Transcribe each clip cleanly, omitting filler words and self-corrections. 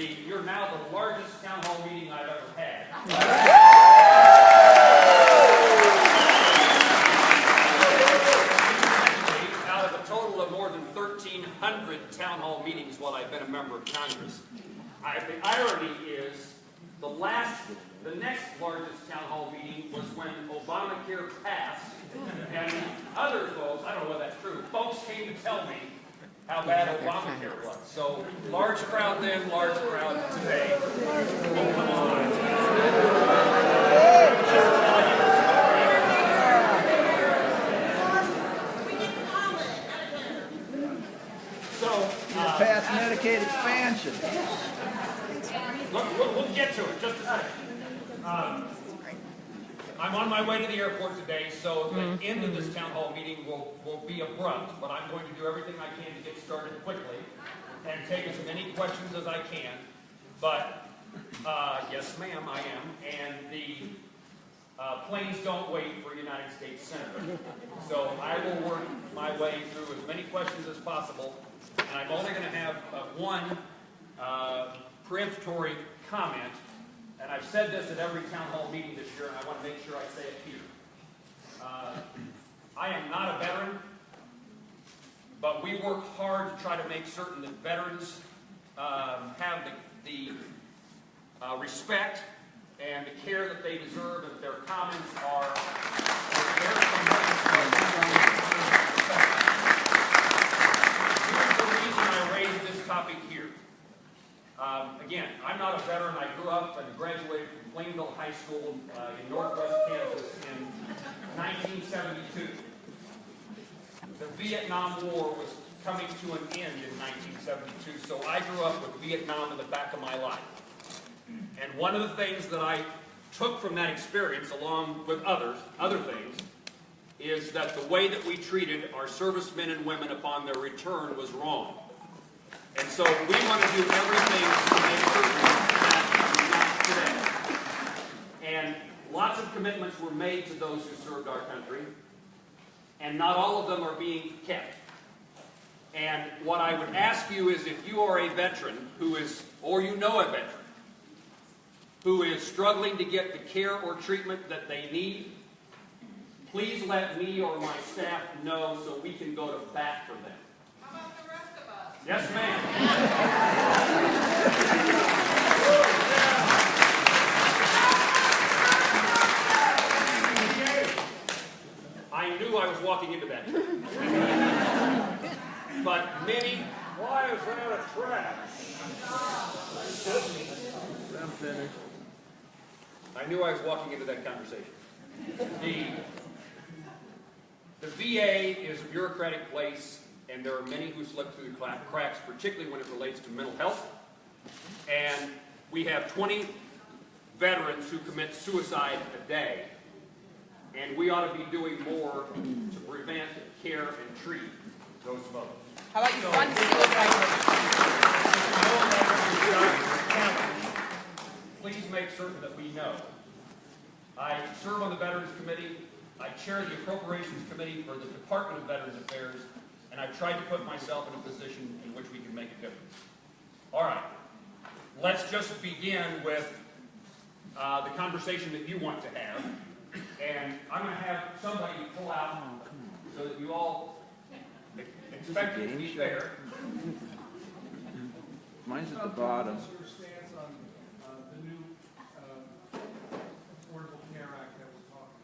you're now the largest town hall meeting I've ever had. Out of a total of more than 1,300 town hall meetings while I've been a member of Congress. The irony is, the next largest town hall meeting was when Obamacare passed, and the other folks, I don't know whether that's true, folks came to tell me how bad Obamacare was. So, large crowd then, large crowd today. Oh, come on. So, pass Medicaid expansion. Look, we'll get to it just a second. I'm on my way to the airport today, so the end of this town hall meeting will be abrupt, but I'm going to do everything I can to get started quickly and take as many questions as I can. But, yes ma'am, I am, and the planes don't wait for a United States Senator. So I will work my way through as many questions as possible, and I'm only going to have one peremptory comment. And I've said this at every town hall meeting this year, and I want to make sure I say it here. I am not a veteran, but we work hard to try to make certain that veterans have the respect and the care that they deserve, and their comments are Here's the reason I raised this topic here. Again, I'm not a veteran. I grew up and graduated from Plainville High School in northwest Kansas in 1972. The Vietnam War was coming to an end in 1972, so I grew up with Vietnam in the back of my life. And one of the things that I took from that experience, along with other things, is that the way that we treated our servicemen and women upon their return was wrong. And so we want to do everything to make certain that not today. And lots of commitments were made to those who served our country, and not all of them are being kept. And what I would ask you is, if you are a veteran who is, or you know a veteran, who is struggling to get the care or treatment that they need, please let me or my staff know so we can go to bat for them. How about the rest of us? Yes, ma'am. I knew I was walking into that. But many... Why is that a trap? I'm finished. I knew I was walking into that conversation. The VA is a bureaucratic place, and there are many who slip through the cracks, particularly when it relates to mental health. And we have 20 veterans who commit suicide a day, and we ought to be doing more to prevent, care, and treat those folks. How about you fund suicide? Please make certain that we know. I serve on the Veterans Committee. I chair the Appropriations Committee for the Department of Veterans Affairs, and I've tried to put myself in a position in which we can make a difference. All right. Let's just begin with the conversation that you want to have. And I'm going to have somebody pull out so that you all expect it to be fair. Mine's at the bottom. What's your stance on the new Affordable Care Act that we're talking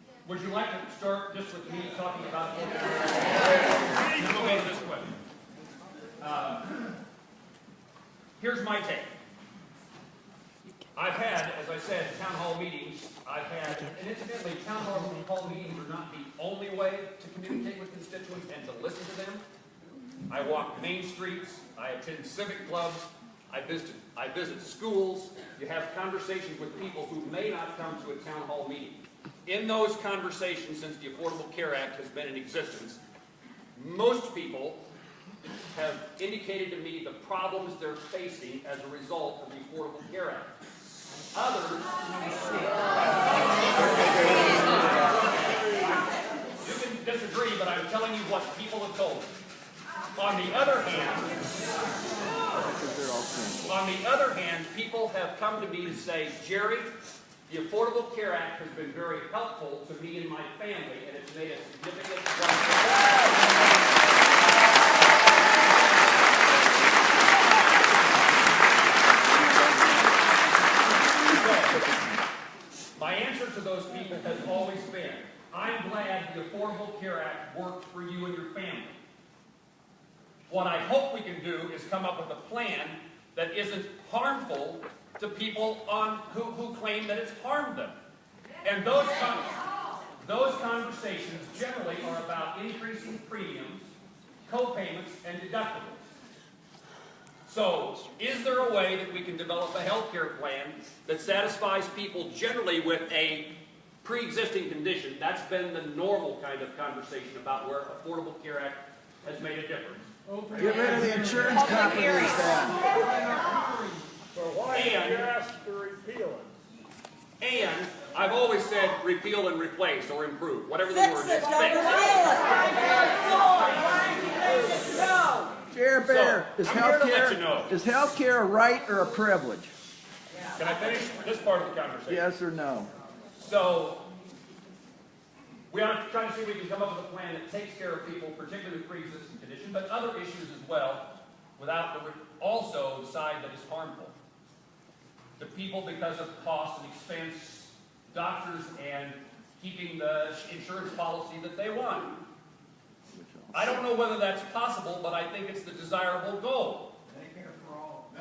about? Would you like to start just with me talking about it? Then we'll go to this question. Here's my take. I've had, as I said, town hall meetings. I've had, and incidentally, town hall meetings are not the only way to communicate with constituents and to listen to them. I walk main streets. I attend civic clubs. I visit schools. You have conversations with people who may not come to a town hall meeting. In those conversations, since the Affordable Care Act has been in existence, most people have indicated to me the problems they're facing as a result of the Affordable Care Act. Others, you can disagree, but I'm telling you what people have told me. On the other hand, On the other hand, people have come to me to say, Jerry, the Affordable Care Act has been very helpful to me and my family, and it's made a significant My answer to those people has always been, I'm glad the Affordable Care Act worked for you and your family. What I hope we can do is come up with a plan that isn't harmful to people who claim that it's harmed them. And those conversations generally are about increasing premiums, co-payments, and deductibles. So, is there a way that we can develop a health care plan that satisfies people generally with a pre-existing condition? That's been the normal kind of conversation about where Affordable Care Act has made a difference. Get rid of the insurance companies then. So why did you ask to repeal it? And I've always said repeal and replace or improve, whatever the word is. Chair Bear, So, I'm here to let you know. is health care a right or a privilege? Can I finish this part of the conversation? Yes or no? So, we are trying to see if we can come up with a plan that takes care of people, particularly with pre-existing conditions, but other issues as well, without also the side that is harmful to people because of cost and expense, doctors, and keeping the insurance policy that they want. I don't know whether that's possible, but I think it's the desirable goal. Medicare for all.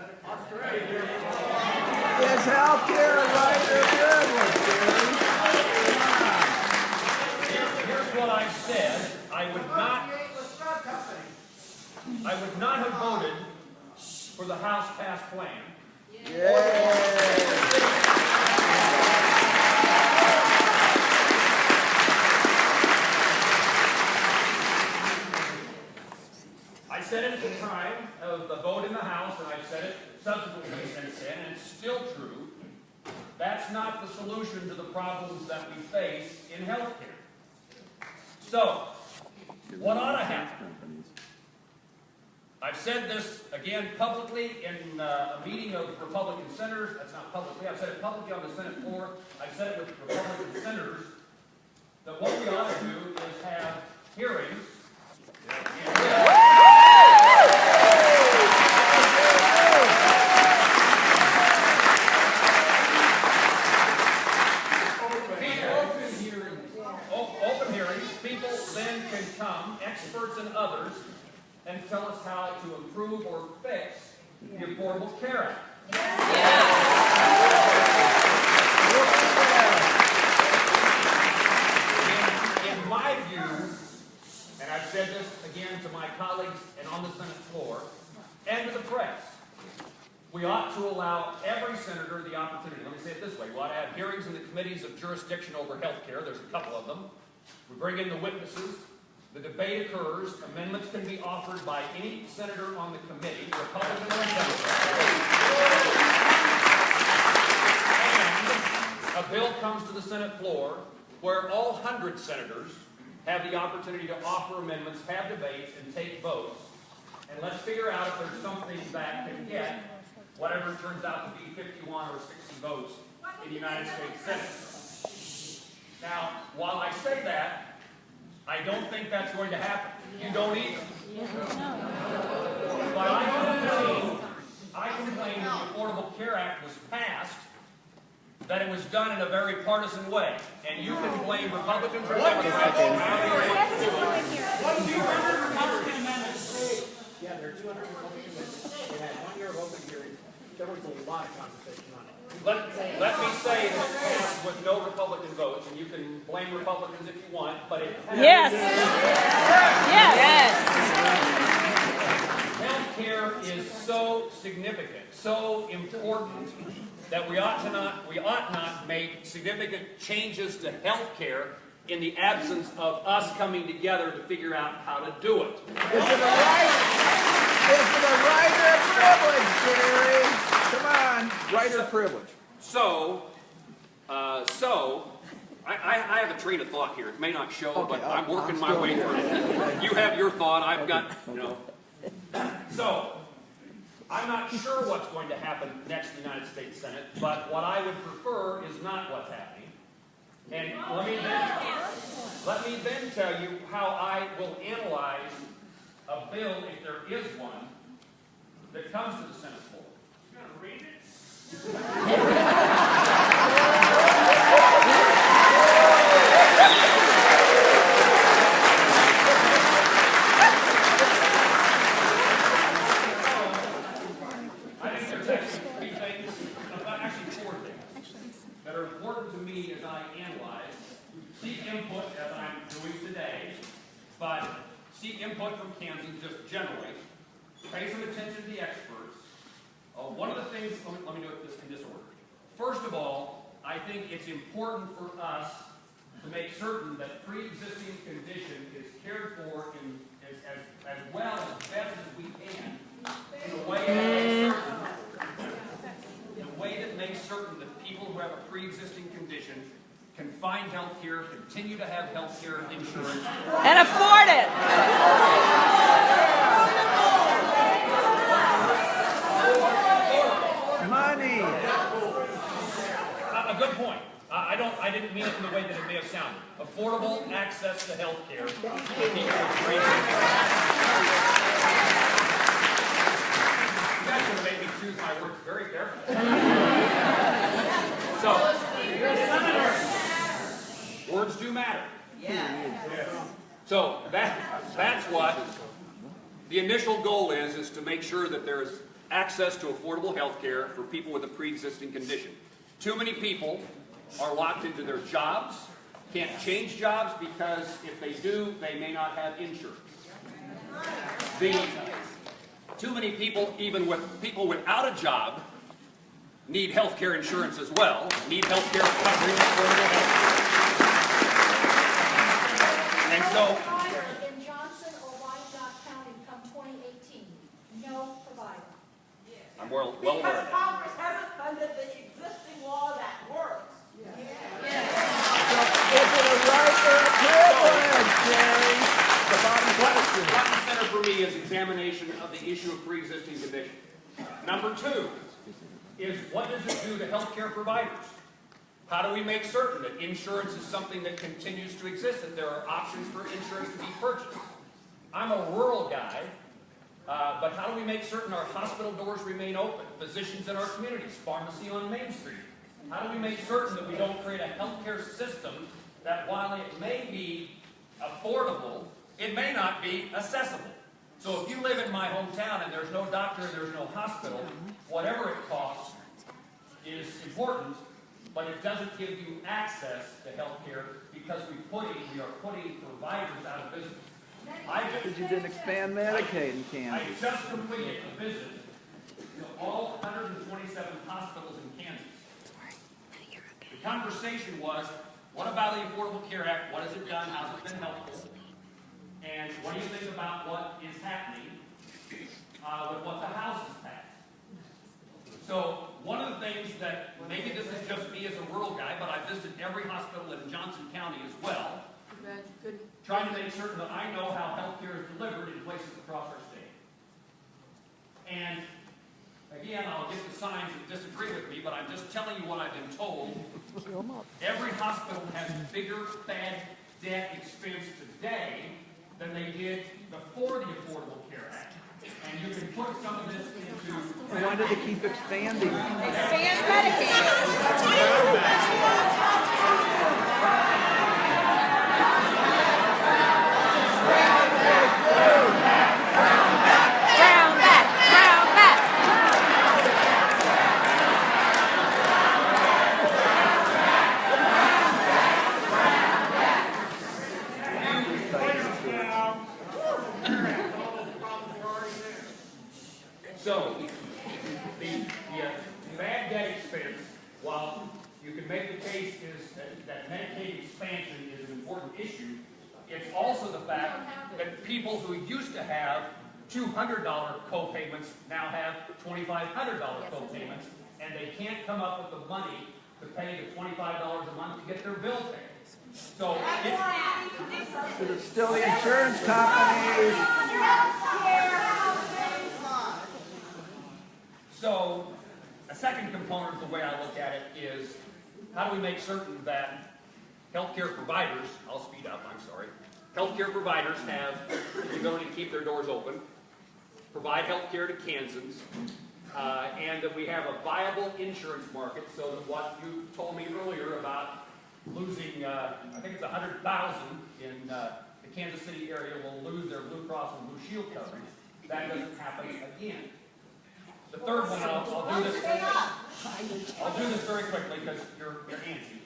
Is health care a right or a privilege, Jerry? Here's what I said. I would not have voted for the House passed plan. I said it at the time of the vote in the House, and I've said it subsequently since then, and it's still true. That's not the solution to the problems that we face in health care. So, what ought to happen? I've said this again publicly in a meeting of Republican senators. That's not publicly. I've said it publicly on the Senate floor. I've said it with Republican senators. That what we ought to do is have hearings. Open hearings. People then can come, experts and others, and tell us how to improve or fix the Affordable Care Act. In my view, and I've said this again to my colleagues and on the Senate floor, and to the press, we ought to allow every senator the opportunity. Let me say it this way. We ought to have hearings in the committees of jurisdiction over health care. There's a couple of them. We bring in the witnesses. The debate occurs. Amendments can be offered by any senator on the committee, Republican or Democrat. And a bill comes to the Senate floor where all 100 senators have the opportunity to offer amendments, have debates, and take votes. And let's figure out if there's something that can get whatever it turns out to be 51 or 60 votes in the United States Senate. Now, while I say that, I don't think that's going to happen. You don't either. But I complain when the Affordable Care Act was passed that it was done in a very partisan way. And you can blame Republicans or Democrats. What 200 Republican amendments? Yeah, there are 200 Republican amendments. They had 1 year of open hearings. There was a lot of conversation on it. Let me say that it passed with no Republican votes, and you can blame Republicans if you want, but it passed. Yes. Health care is so significant, so important, that we ought not make significant changes to health care in the absence of us coming together to figure out how to do it. Is it a right or a privilege, Jerry? Come on, right or privilege? So, I have a train of thought here. It may not show, Okay, but I'm working my way through it. You have your thought. I've got, you know. So, I'm not sure what's going to happen next in the United States Senate, but what I would prefer is not what's happening. And let me then tell you how I will analyze a bill, if there is one, that comes to the Senate floor. You going to read it? I think there's actually three things, actually four things, that are important to me as I analyze, seek input as I'm doing today, but seek input from Kansans just generally, pay some attention to the experts. One of the things, let me do it in this order. First of all, I think it's important for us to make certain that pre-existing condition is cared for as well as best as we can in a way that makes certain that people who have a pre-existing condition can find health care, continue to have health care insurance, and afford it. Money. A good point. I didn't mean it in the way that it may have sounded. Affordable access to health care. You guys are going to make me choose my words very carefully. So, words do matter. So that's what the initial goal is to make sure that there is access to affordable health care for people with a pre-existing condition. Too many people are locked into their jobs, can't change jobs because if they do, they may not have insurance. Too many people, even with people without a job, need health care insurance as well, need health care covering affordable health care. And so, in Johnson or Wyandotte County come 2018, no provider. I'm well aware of Because that. Congress hasn't funded the existing law that works. So, is it a right or a privilege, Jerry? The bottom question. Front and center for me is examination of the issue of pre-existing condition. Number two is what does it do to healthcare providers? How do we make certain that insurance is something that continues to exist, that there are options for insurance to be purchased? I'm a rural guy, but how do we make certain our hospital doors remain open? Physicians in our communities, pharmacy on Main Street. How do we make certain that we don't create a healthcare system that while it may be affordable, it may not be accessible? So if you live in my hometown and there's no doctor, there's no hospital, whatever it costs is important, but it doesn't give you access to health care because we are putting providers out of business. Because you didn't expand Medicaid in I Kansas. just completed a visit to all 127 hospitals in Kansas. The conversation was, what about the Affordable Care Act? What has it done? How's it been helpful? And what do you think about what is happening with what the House has passed? So one of the things that, maybe this is just me as a rural guy, but I visited every hospital in Johnson County as well, trying to make certain that I know how health care is delivered in places across our state. And again, I'll get the signs that disagree with me, but I'm just telling you what I've been told. Every hospital has bigger bad debt expense today than they did before the Affordable Care Act. And you can put some of this into... Why did they keep expanding? Expand Medicaid. Brown back. So, the bad debt expense, while you can make the case that Medicaid expansion is an important issue, it's also the fact that people who used to have $200 co-payments now have $2,500 co-payments, and they can't come up with the money to pay the $25 a month to get their bill paid. So It's still the insurance companies. So, a second component of the way I look at it is, how do we make certain that healthcare providers, I'll speed up, I'm sorry, healthcare providers have the ability to keep their doors open, provide healthcare to Kansans, and that we have a viable insurance market so that what you told me earlier about losing, I think it's 100,000 in the Kansas City area will lose their Blue Cross and Blue Shield coverage. That doesn't happen again. The third one, I'll do this very quickly because you're antsy.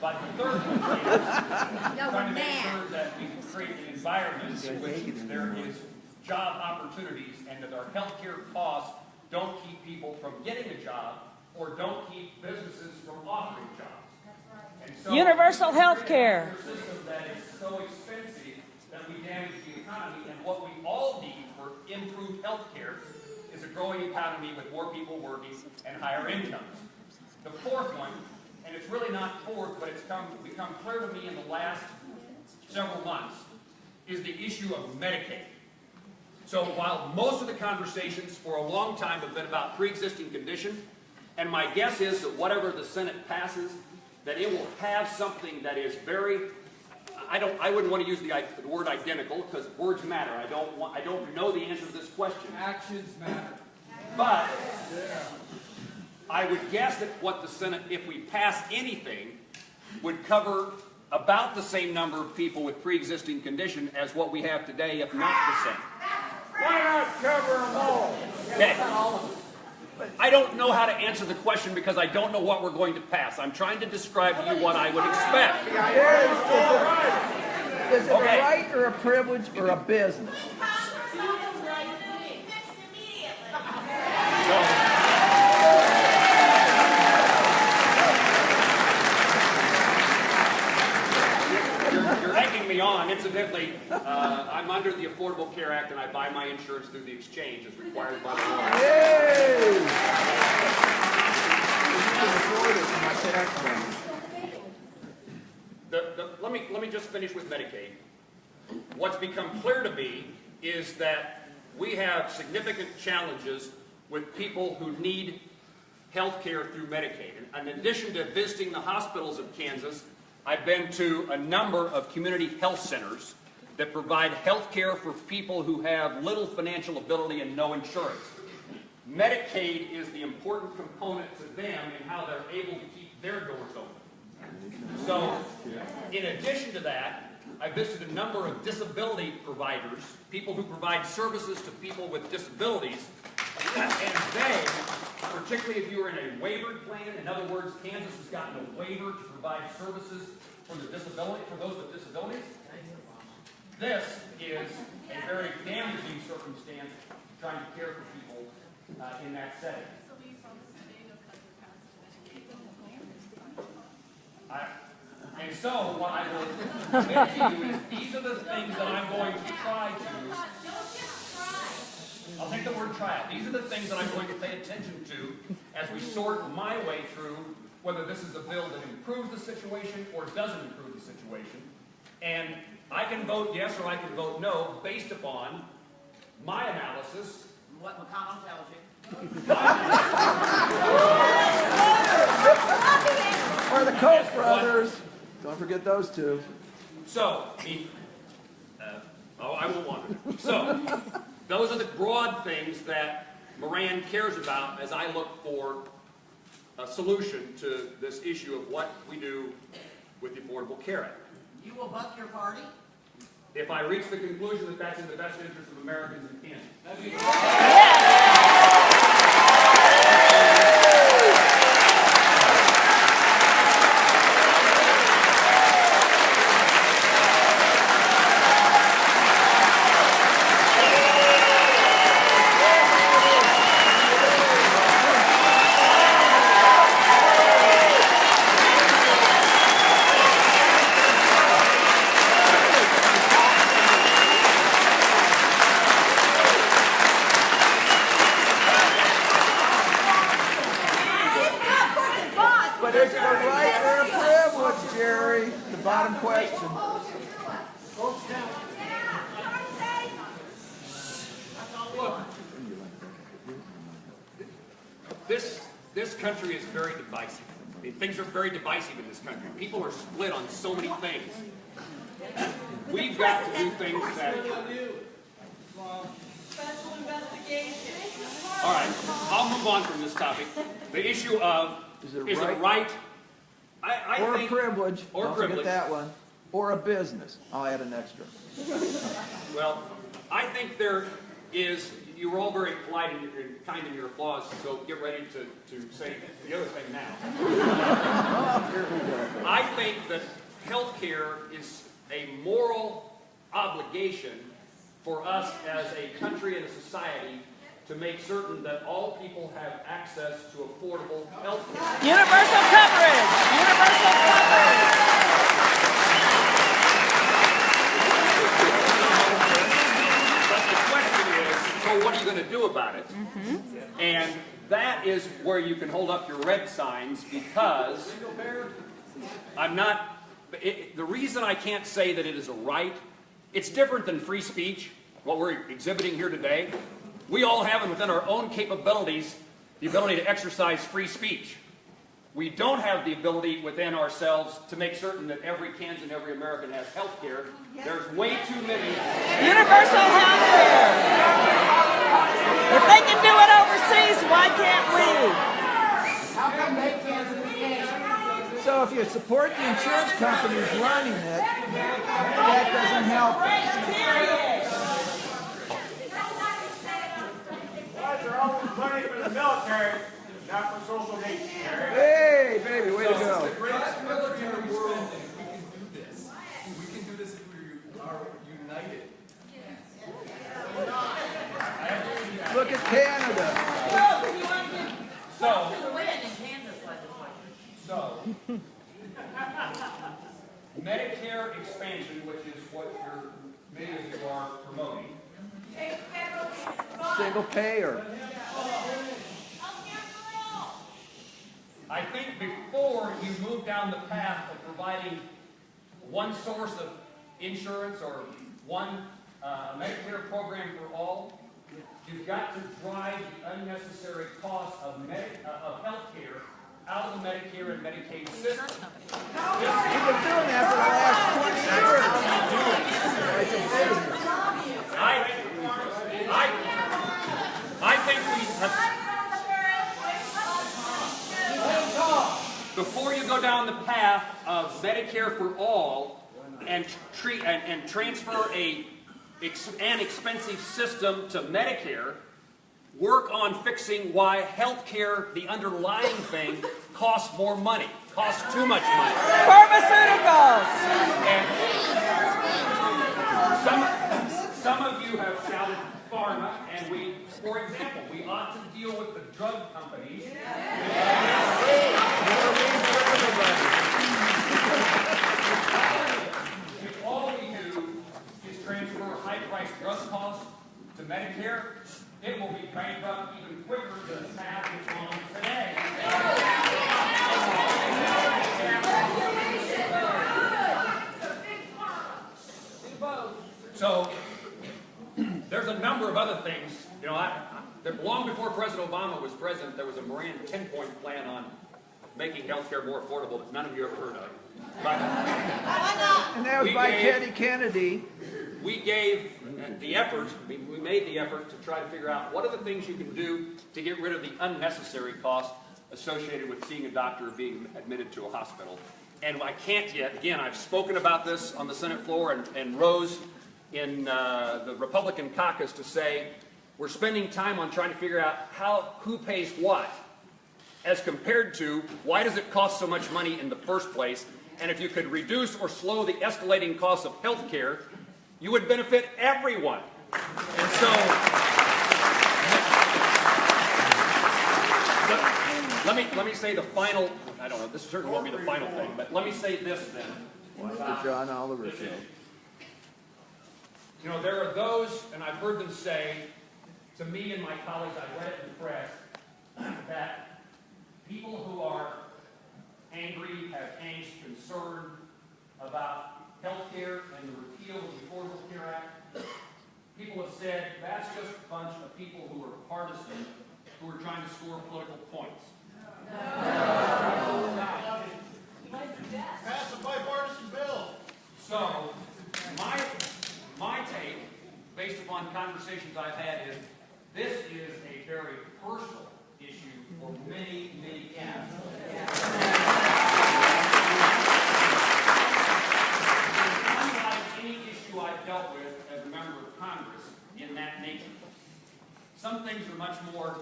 But the third one is trying to make sure that we create an environment in which there is job opportunities and that our healthcare costs don't keep people from getting a job or don't keep businesses from offering jobs. And so, Universal health care. A system that is so expensive that we damage the economy, and what we all need for improved health care is a growing economy with more people working and higher incomes. The fourth one, and it's really not fourth, but it's become clear to me in the last several months, is the issue of Medicaid. So while most of the conversations for a long time have been about pre-existing condition, and my guess is that whatever the Senate passes, that it will have something that is very, I wouldn't want to use the word identical because words matter. I don't know the answer to this question. Actions matter. But I would guess that what the Senate, if we pass anything, would cover about the same number of people with pre-existing condition as what we have today, if not the same. Why not cover them all? Okay. I don't know how to answer the question because I don't know what we're going to pass. I'm trying to describe to you what I would expect. Is it a right or a privilege or a business? You're egging me on. Incidentally, I'm under the Affordable Care Act and I buy my insurance through the exchange as required by the law. Yay! You can afford it for my tax money. Let me just finish with Medicaid. What's become clear to me is that we have significant challenges with people who need health care through Medicaid. And in addition to visiting the hospitals of Kansas, I've been to a number of community health centers that provide health care for people who have little financial ability and no insurance. Medicaid is the important component to them in how they're able to keep their doors open. So, in addition to that, I visited a number of disability providers, people who provide services to people with disabilities, and they, particularly if you are in a waivered plan, in other words, Kansas has gotten a waiver to provide services for those with disabilities, this is a very damaging circumstance trying to care for people in that setting. And so what I will commit to you is these are the things that I'm going to try to. I'll take the word try out. These are the things that I'm going to pay attention to as we sort my way through whether this is a bill that improves the situation or doesn't improve the situation. And I can vote yes or I can vote no based upon my analysis. What McConnell tells you. Or the Koch brothers. Don't forget those two. So, I will wander. So, those are the broad things that Moran cares about as I look for a solution to this issue of what we do with the Affordable Care Act. You will buck your party? If I reach the conclusion that that's in the best interest of Americans in Kansas. But is it a right or a privilege, Jerry? The bottom question. this country is very divisive. I mean, things are very divisive in this country. People are split on so many things. We've got to do things that... Special investigation. All right, I'll move on from this topic. The issue of, is it a right? Or think, a privilege. Or Don't privilege. forget that one. Or a business. I'll add an extra. Well, I think there is, you were all very polite and kind in your applause, so get ready to say the other thing now. Here we go. I think that health care is a moral obligation for us as a country and a society to make certain that all people have access to affordable health care. Universal coverage. Universal coverage. But the question is, so what are you going to do about it? And that is where you can hold up your red signs, because I'm not, the reason I can't say that it is a right, it's different than free speech, what we're exhibiting here today. We all have within our own capabilities the ability to exercise free speech. We don't have the ability within ourselves to make certain that every Kansan, every American has health care. There's way too many. Universal health care. If they can do it overseas, why can't we? How come they can't and we can't? So if you support the insurance companies running it, that doesn't help them. They're always money for the military, not for social needs. Hey, baby, way to go. The greatest military in the world, we can do this. We can do this if we are united. Look at Canada. So, Medicare expansion, which is what many of you are promoting, Single payer. I think before you move down the path of providing one source of insurance or one Medicare program for all, you've got to drive the unnecessary cost of health care out of the Medicare and Medicaid system. We've been doing that for the last 20 years. It's a business. I think we have... Before you go down the path of Medicare for all and transfer an expensive system to Medicare, work on fixing why health care, the underlying thing, costs more money, costs too much money. Pharmaceuticals. And some of you have shouted pharma, and for example, we ought to deal with the drug companies. If all we do is transfer high-priced drug costs to Medicare, it will be bankrupt even quicker than the path is on today. So, there's a number of other things. You know, long before President Obama was president, there was a Moran 10-point plan on making health care more affordable that none of you ever heard of. But And that was by Teddy Kennedy. we gave the effort, we made the effort to try to figure out what are the things you can do to get rid of the unnecessary cost associated with seeing a doctor or being admitted to a hospital. And I can't yet, again, I've spoken about this on the Senate floor and rose in the Republican caucus to say we're spending time on trying to figure out who pays what, as compared to why does it cost so much money in the first place, and if you could reduce or slow the escalating costs of health care, you would benefit everyone. And so, let me say the final, I don't know, this certainly won't be the final thing, but let me say this then. The John Oliver Show. You know, there are those, and I've heard them say to me and my colleagues, I've read it in the press, that people who are angry, have angst, concern about health care and the repeal of the Affordable Care Act, people have said that's just a bunch of people who are partisan who are trying to score political points. Pass a bipartisan bill. So, my take, based upon conversations I've had, is this is a very personal issue for many, many kids. Unlike any issue I've dealt with as a member of Congress in that nature. Some things are much more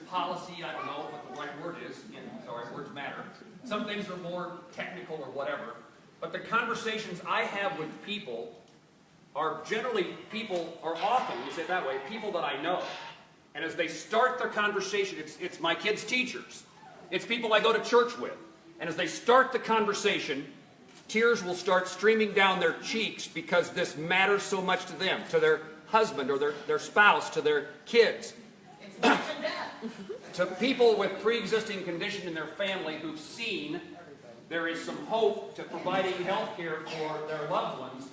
policy, I don't know what the right word is, sorry, words matter. Some things are more technical or whatever. But the conversations I have with people are generally people, or often, we say it that way, people that I know. And as they start their conversation, it's my kids' teachers. It's people I go to church with. And as they start the conversation, tears will start streaming down their cheeks because this matters so much to them, to their husband or their spouse, to their kids. To people with pre-existing condition in their family who've seen there is some hope to providing health care for their loved ones.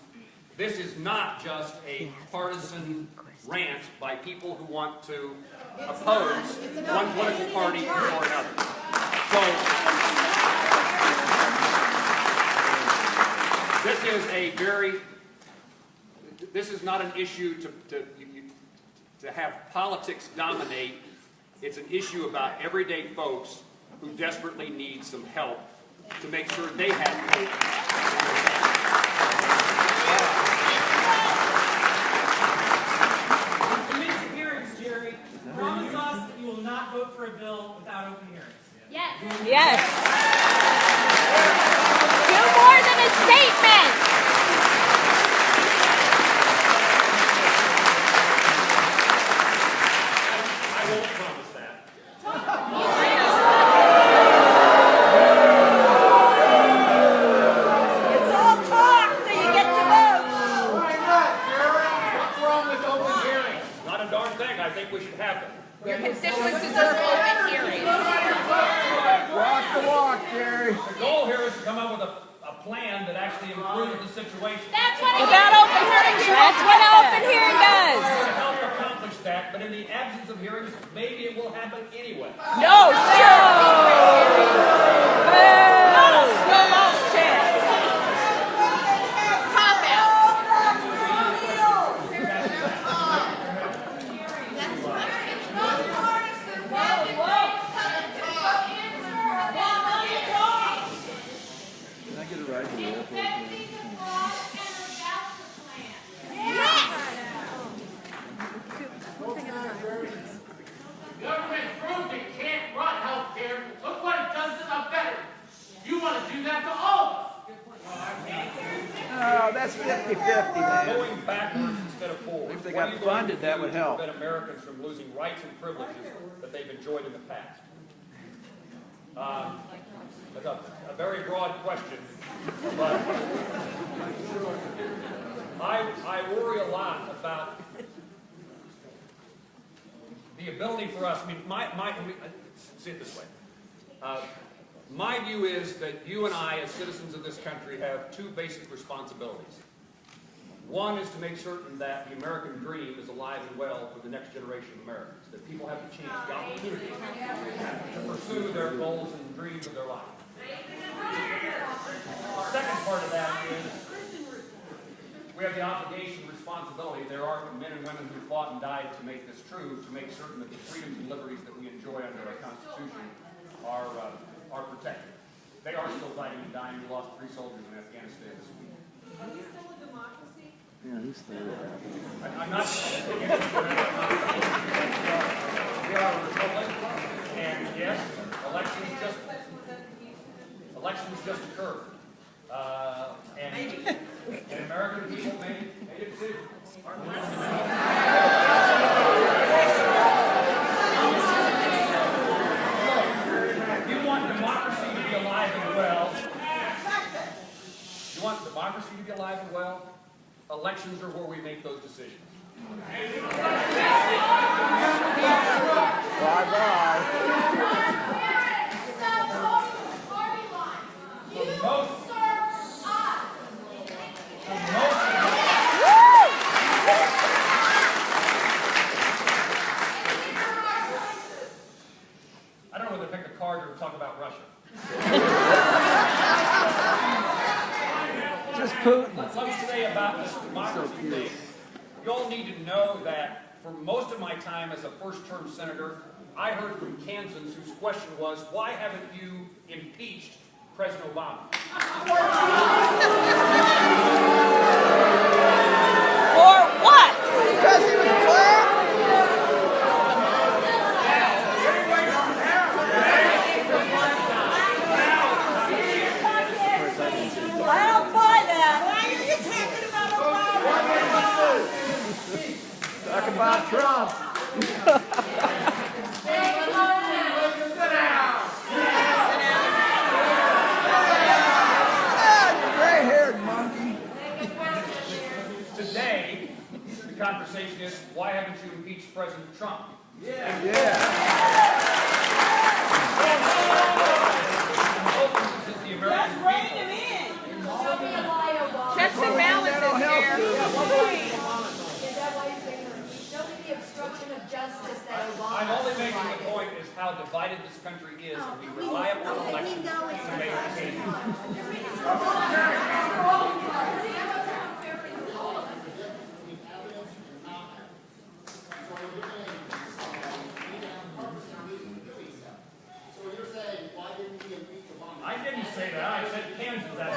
This is not just a partisan rant by people who want to oppose one political party or another. So, this is not an issue to have politics dominate. It's an issue about everyday folks who desperately need some help to make sure they have hope. Committee hearings, Jerry. Promise us that you will not vote for a bill without open hearings. Yes. Yes. Do more than a statement. I won't promise that. It's all talk till you get to vote. Why not, Jerry? What's wrong with open hearings? Not a darn thing. I think we should have them. Your constituents deserve open hearings. Walk the walk, Jerry. The goal here is to come up with a plan that actually improves the situation. That's what Without open hearings, that's what an open hearing does. To help accomplish that, but in the absence of hearings, maybe it will happen anyway. No, sure. Not a slow chance. Cop out. Government proved it can't run health care. Look what it does to the veterans. You want to do that to all of us. Oh, that's 50-50, man. Going backwards instead of forward. If they What got are you going funded, to that do would to help. prevent Americans from losing rights and privileges that they've enjoyed in the past? That's a very broad question, but I worry a lot about the ability for us. I mean, see it this way. My view is that you and I, as citizens of this country, have two basic responsibilities. One is to make certain that the American dream is alive and well for the next generation of Americans, that people have the chance, the opportunity to pursue their goals and dreams of their life. The second part of that is we have the obligation and responsibility. There are men and women who fought and died to make this true, to make certain that the freedoms and liberties that we enjoy under our Constitution are protected. They are still fighting and dying. We lost 3 soldiers in Afghanistan this week. Are we still a democracy? Yeah, he's still I'm not we are a republic, and yes, elections just occurred. And American people made a decision. If you want democracy to be alive and well, elections are where we make those decisions. harder to talk about Russia. Just Putin. Let me say about this democracy thing, you all need to know that for most of my time as a first-term senator, I heard from Kansans whose question was, why haven't you impeached President Obama? For what? Because he was black? I don't buy that. Why are you talking about Obama? Talk about Trump. Gray-haired monkey. Today, the conversation is, why haven't you impeached President Trump? Yeah. This is the American people. Checks and balances here. Is that why you're saying you're impeached? Show me the obstruction of justice that Obama. I'm only making the point is how divided this country is, and we rely upon elections to make decisions. I didn't say that. I said Kansas asked that.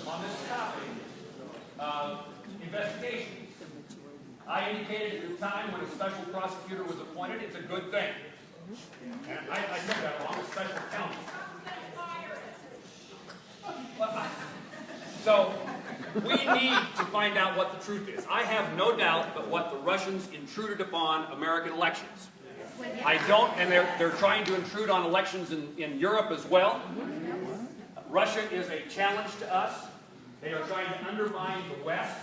On this topic of investigations, I indicated at the time when a special prosecutor was appointed, it's a good thing. And I said that along with special counsel. So, we need to find out what the truth is. I have no doubt that what the Russians intruded upon American elections. I don't, and they're trying to intrude on elections in Europe as well. Russia is a challenge to us. They are trying to undermine the West.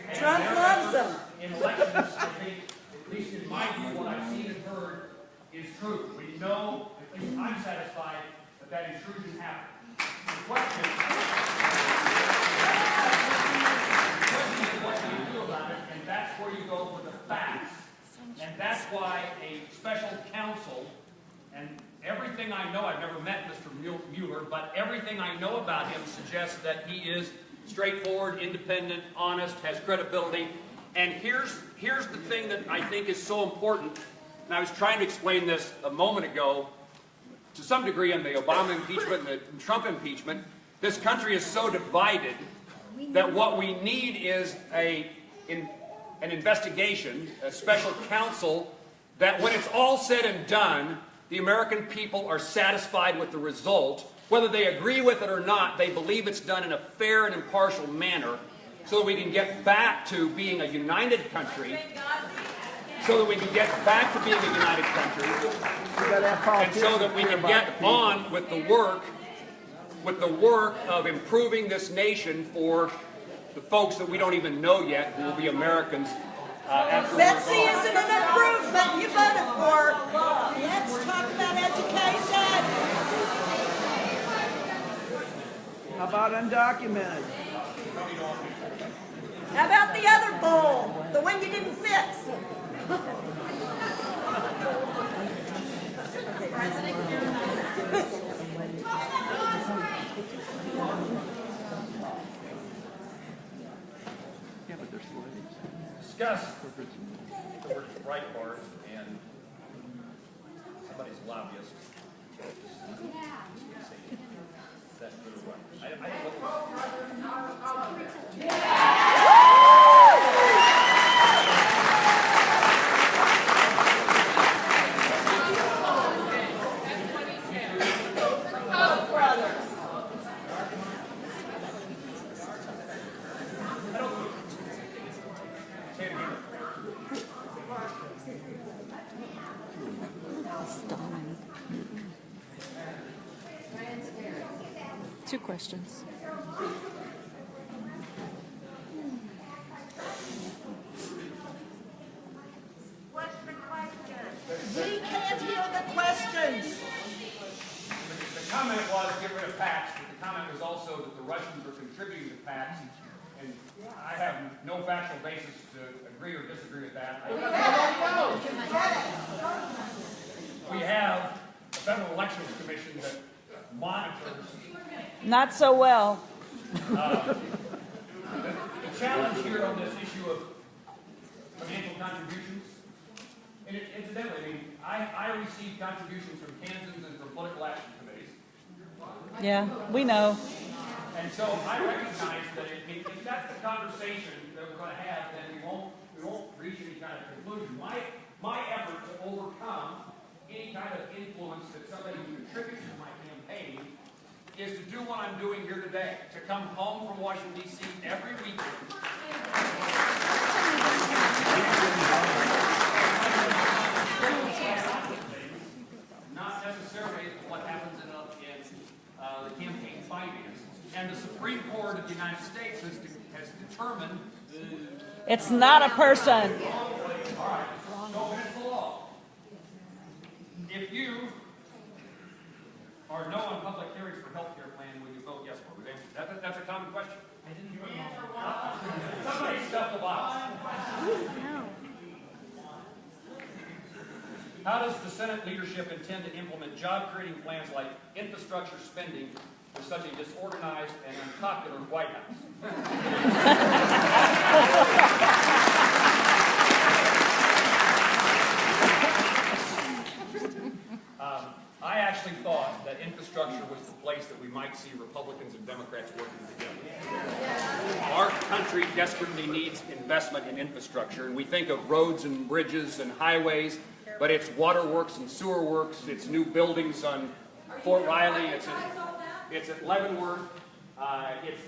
And Trump loves them. in elections, I think, at least in my view, what I've seen and heard is true. We know, at least I'm satisfied, that intrusion happened. The question is what do you do about it, and that's where you go for the facts. And that's why a special counsel, and everything I know, I've never met Mr. Mueller, but everything I know about him suggests that he is straightforward, independent, honest, has credibility. And here's the thing that I think is so important, and I was trying to explain this a moment ago, to some degree in the Obama impeachment and the Trump impeachment. This country is so divided that what we need is an investigation, a special counsel, that when it's all said and done, the American people are satisfied with the result. Whether they agree with it or not, they believe it's done in a fair and impartial manner so that we can get back to being a united country, so that we can get back to being a united country, and so that we can get on with the work of improving this nation for the folks that we don't even know yet, who will be Americans after Betsy we're gone. isn't an improvement you voted for. Let's talk about education. How about undocumented? How about the other bowl? The one you didn't fix? Yeah, but there's slaves. Discuss the word Breitbart and somebody's lobbyist. That's really right. I don't know. Two questions. What's the question? We can't hear the questions. The comment was get rid of PACs, but the comment was also that the Russians are contributing to PACs, and I have no factual basis to agree or disagree with that. We have the Federal Elections Commission that monitors. Not so well. The challenge here on this issue of financial contributions, and incidentally, I mean, I receive contributions from Kansans and from political action committees. Yeah, we know. And so I recognize that if that's the conversation that we're going to have, then we won't reach any kind of conclusion. My effort to overcome any kind of influence that somebody who contributes to my campaign is to do what I'm doing here today, to come home from Washington, D.C. every weekend. Not necessarily what happens in the campaign finance. And the Supreme Court of the United States has determined It's not a person. all right, so it's the law. If you are no on public hearings for health care plan, will you vote yes for it? That's a common question. I didn't hear it. Somebody stuffed the box. How does the Senate leadership intend to implement job-creating plans like infrastructure spending for such a disorganized and unpopular White House? I actually thought that infrastructure was the place that we might see Republicans and Democrats working together. Our country desperately needs investment in infrastructure, and we think of roads and bridges and highways, but it's waterworks and sewer works, it's new buildings on Fort Riley, it's at Leavenworth, it's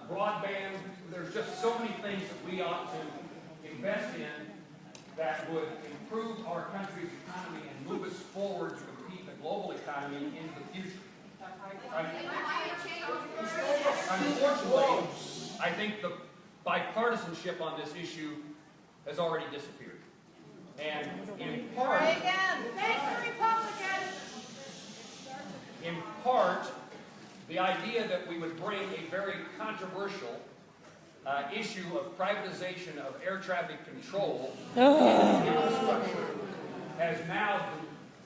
broadband. There's just so many things that we ought to invest in that would improve our country's economy and move us forward to compete in the global economy into the future. Unfortunately, I think the bipartisanship on this issue has already disappeared. And in part, the idea that we would bring a very controversial issue of privatization of air traffic control infrastructure has now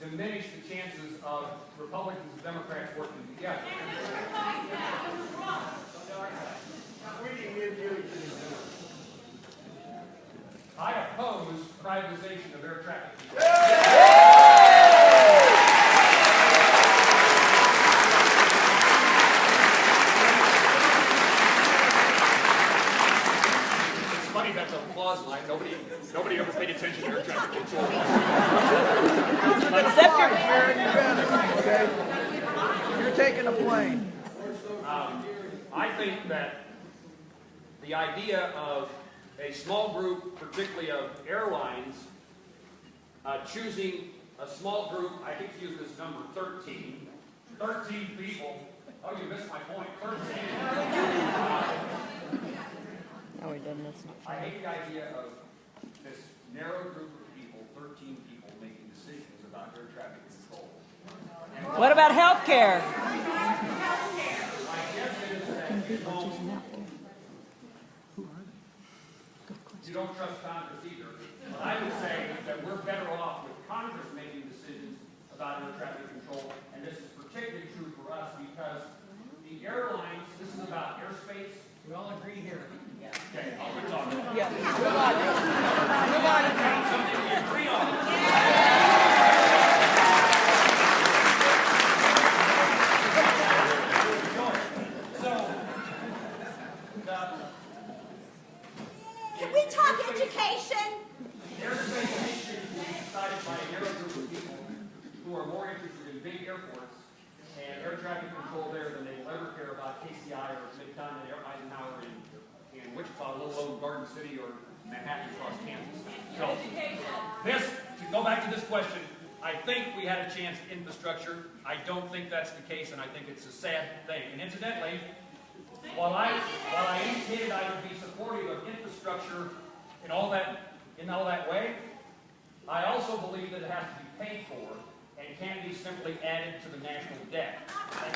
diminished the chances of Republicans and Democrats working together. I oppose privatization of air traffic control. That's a applause line. Nobody ever paid attention to air traffic control. Except Okay? You're taking a plane. I think that the idea of a small group, particularly of airlines, choosing a small group, I hate to use this number, 13 people. Oh, you missed my point. 13. No, he doesn't. That's not I hate the idea of this narrow group of people, 13 people, making decisions about air traffic control. What about health care? My guess is that you don't trust Congress either. But I would say that we're better off with Congress making decisions about air traffic control, and this is particularly true for us because the airlines, this is about airspace. We all agree here. Okay, I'll quit talking. Yeah. Move on. Something we agree on. Can we talk education? Airspace issues will be decided by a narrow group of people who are more interested in big airports and air traffic control there than they will ever care about KCI or Mid-Continent Air Eisenhower in Wichita, little old Garden City, or Manhattan across Kansas. So, to go back to this question, I think we had a chance at infrastructure. I don't think that's the case, and I think it's a sad thing. And incidentally, while I indicated I would be supportive of infrastructure in all that way, I also believe that it has to be paid for. and can't be simply added to the national debt. And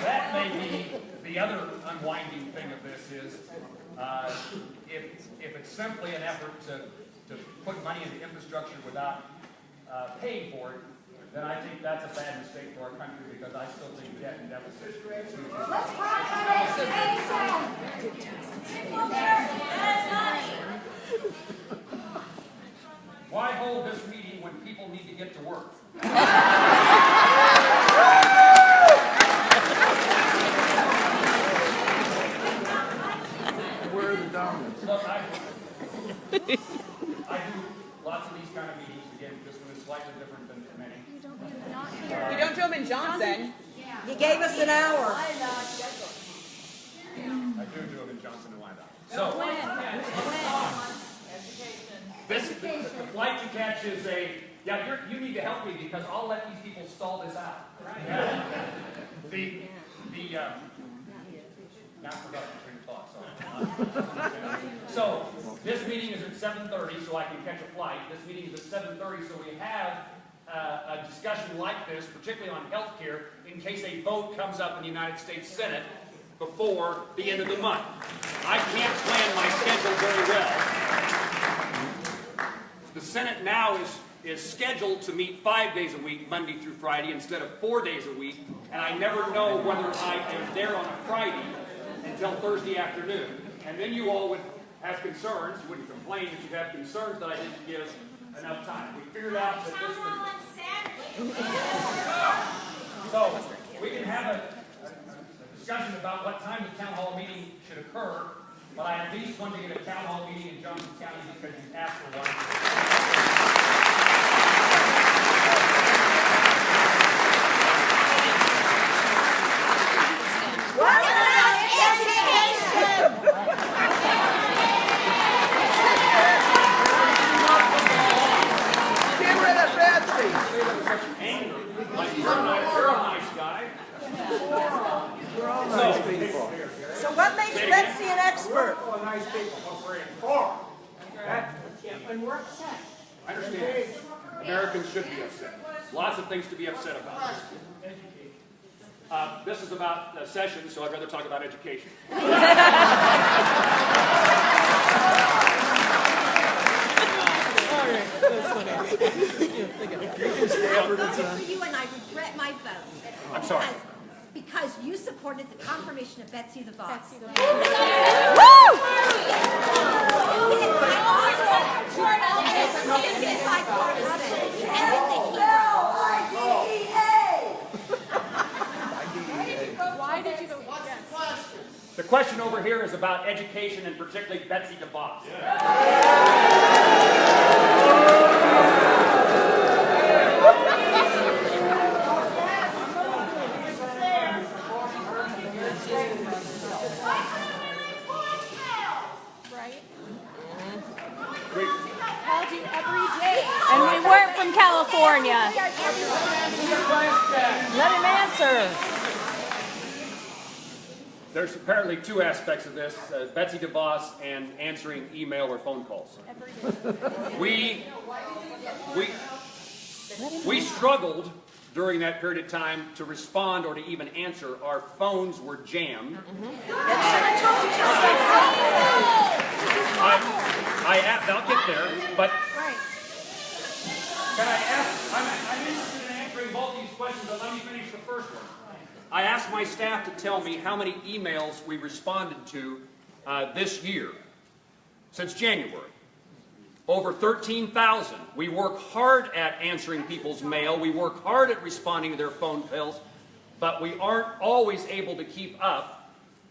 that may be the other unwinding thing of this is, if it's simply an effort to put money into infrastructure without paying for it, then I think that's a bad mistake for our country, because I still think debt and deficit. Let's run for education. Why hold this meeting when people need to get to work? Where are the dominants? Look, I do lots of these kind of meetings. Again, this one is slightly different than many. You don't do them in Johnson. You gave us an hour. I do them in Johnson and Wyandotte. So, the flight to catch is you need to help me because I'll let these people stall this out. Yeah. Now I forgot the train of thought, sorry. So, this meeting is at 7:30, so I can catch a flight. This meeting is at 7:30, so we have a discussion like this, particularly on health care, in case a vote comes up in the United States Senate before the end of the month. I can't plan my schedule very well. The Senate now is scheduled to meet 5 days a week, Monday through Friday, instead of 4 days a week, and I never know whether I am there on a Friday until Thursday afternoon. And then you all would have concerns. You wouldn't complain, but you'd have concerns that I didn't give enough time. We figured out that this would... So, we can have a discussion about what time the town hall meeting should occur, but I at least want to get a town hall meeting in Johnson County because you asked for one. What about education? Get rid of Betsy. You're a nice guy. We're all nice people. So what makes Betsy an expert? Nice people. And we're upset. I understand. Americans should be upset. Lots of things to be upset about. This is about session, so I'd rather talk about education. For you, and I regret my vote. I'm sorry. Because you supported the confirmation of Betsy DeVos. Why did you go? The question over here is about education and particularly Betsy DeVos. Called you every day. And we weren't from California. Let him answer. There's apparently two aspects of this, Betsy DeVos and answering email or phone calls. We struggled during that period of time to respond or to even answer. Our phones were jammed. I'll get there, but can I ask, I'm interested in answering both these questions, but let me finish the first one. I asked my staff to tell me how many emails we responded to this year, since January. Over 13,000. We work hard at answering people's mail. We work hard at responding to their phone calls, but we aren't always able to keep up.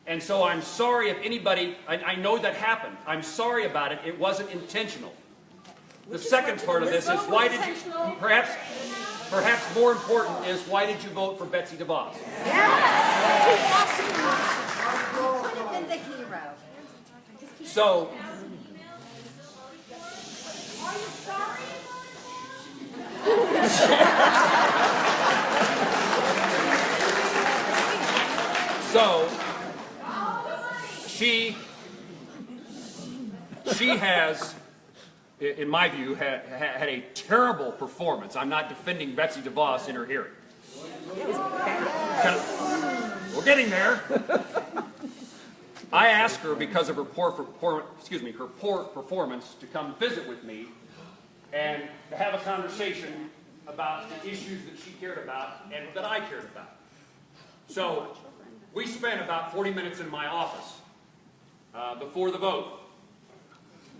And so I'm sorry if anybody, I know that happened. I'm sorry about it. It wasn't intentional. The second part of this is why did you, perhaps more important is why did you vote for Betsy DeVos? Would have been the hero. So, Are you sorry? so she has in my view, had a terrible performance. I'm not defending Betsy DeVos in her hearing. We're getting there. I asked her, because of her poor performance, to come visit with me and to have a conversation about the issues that she cared about and that I cared about. So we spent about 40 minutes in my office before the vote.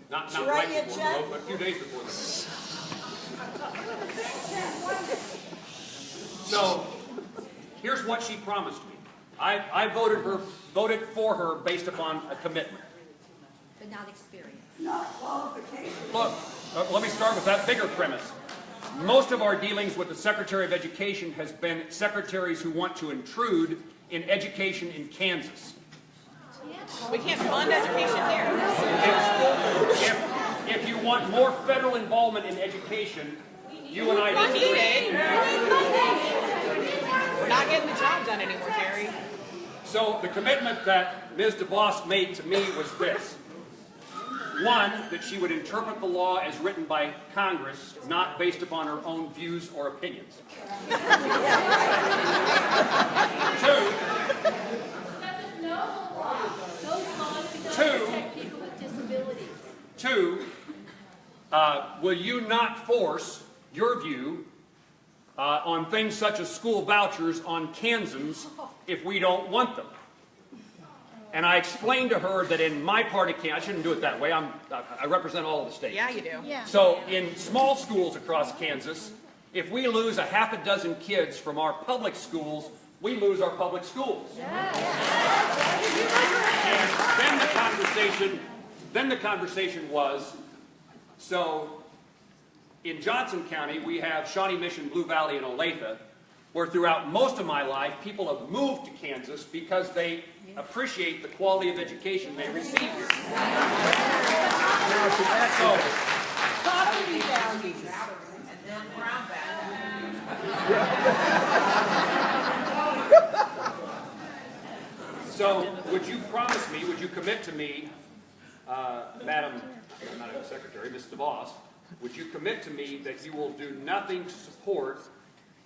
Not right before the vote, but a few days before the vote. So here's what she promised me. I voted for her based upon a commitment. But not experience. Not qualification. Look, let me start with that bigger premise. Most of our dealings with the Secretary of Education has been secretaries who want to intrude in education in Kansas. We can't fund education here. If you want more federal involvement in education, you and I disagree. We're not getting the job done anymore, Jerry. So the commitment that Ms. DeVos made to me was this. One, that she would interpret the law as written by Congress, not based upon her own views or opinions. Two, will you not force your view on things such as school vouchers on Kansans if we don't want them? And I explained to her that in my part of Kansas, I shouldn't do it that way, I represent all of the states. Yeah, you do. Yeah. So in small schools across Kansas, if we lose a half a dozen kids from our public schools, we lose our public schools. And then the conversation was, so in Johnson County, we have Shawnee Mission, Blue Valley, and Olathe, where throughout most of my life, people have moved to Kansas because they appreciate the quality of education they receive here. So, would you promise me, would you commit to me, Madam Secretary, Ms. DeVos, would you commit to me that you will do nothing to support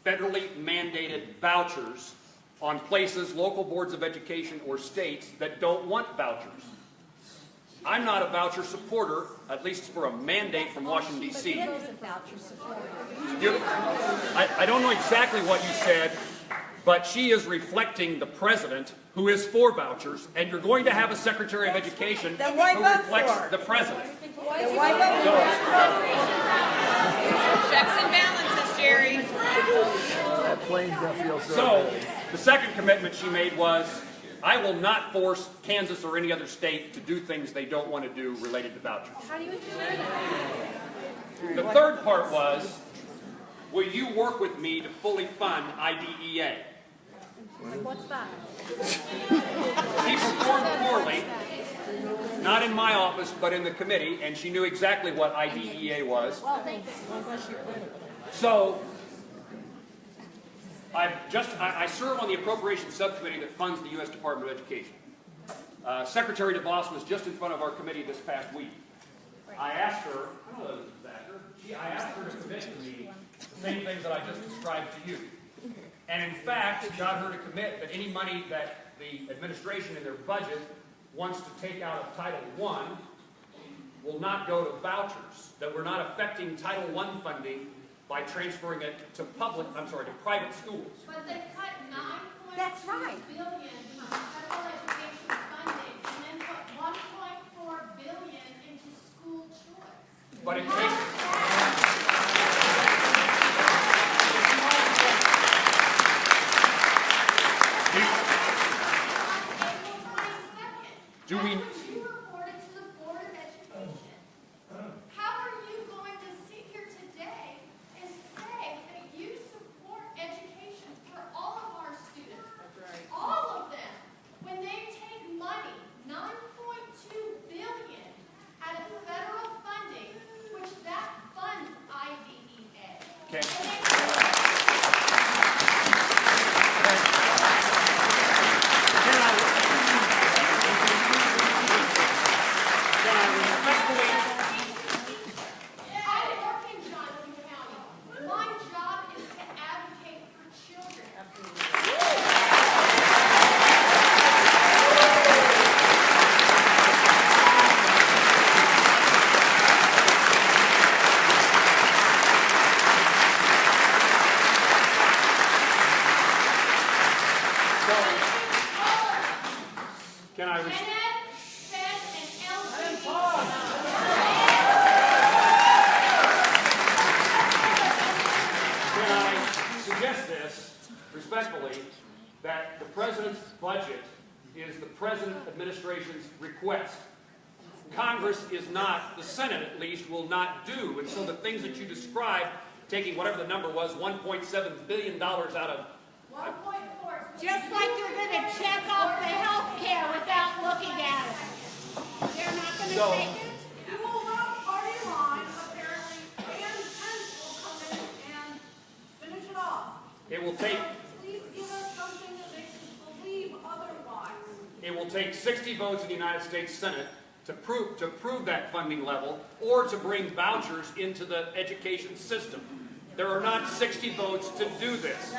federally mandated vouchers on places, local boards of education, or states that don't want vouchers? I'm not a voucher supporter, at least for a mandate from Washington, D.C. But DeVos a voucher supporter. I don't know exactly what you said, but she is reflecting the president who is for vouchers, and you're going to have a Secretary of Education who reflects the president. Checks and balances, Jerry. That plane's gonna feel so So, good. the second commitment she made was, I will not force Kansas or any other state to do things they don't want to do related to vouchers. How do you ensure that? The third part was, will you work with me to fully fund IDEA? What's that? She performed poorly, not in my office, but in the committee, and she knew exactly what IDEA was. Well, thank you. So, I serve on the Appropriations Subcommittee that funds the U.S. Department of Education. Secretary DeVos was just in front of our committee this past week. I asked her, I asked her to commit to me the same things that I just described to you. And in fact, got her to commit that any money that the administration in their budget wants to take out of Title I will not go to vouchers, that we're not affecting Title I funding by transferring it to private schools. But they cut $9.2 That's right. billion from federal education funding and then put $1.4 billion into school choice. But it takes... Do we... You reported to the Board of Education. How are you going to sit here today and say that you support education for all of our students? That's right. All of them. When they take money, $9.2 billion out of federal funding, which that funds IDEA. Okay. Can I? Senate, Fed, and LCD. Can I suggest this respectfully, that the President's budget is the President administration's request. Congress is not, the Senate at least, will not do. And so the things that you described, taking whatever the number was, $1.7 billion out of... 1.4. Just like you're gonna check off the health care without looking at it. They're not gonna So- take it? You will not party line, apparently, and Pence will come in and finish it off. It will take... Please give us something that makes us believe otherwise. It will take 60 votes in the United States Senate to prove that funding level, or to bring vouchers into the education system. There are not 60 votes to do this.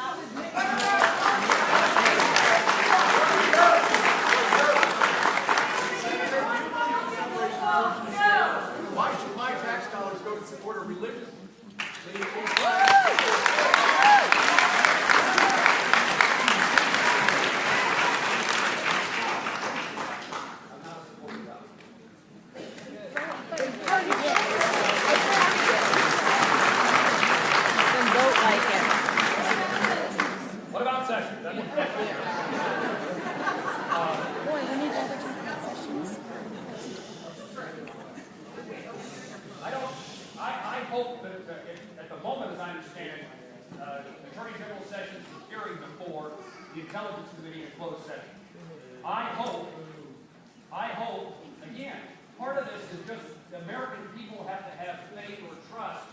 Why should my tax dollars go to support a religion? Then vote like it. What about sessions? Boy, we need other sessions. I hope that at the moment, as I understand, Attorney General Sessions is hearing before the Intelligence Committee in closed session. I hope, again, part of this is just the American people have to have faith or trust.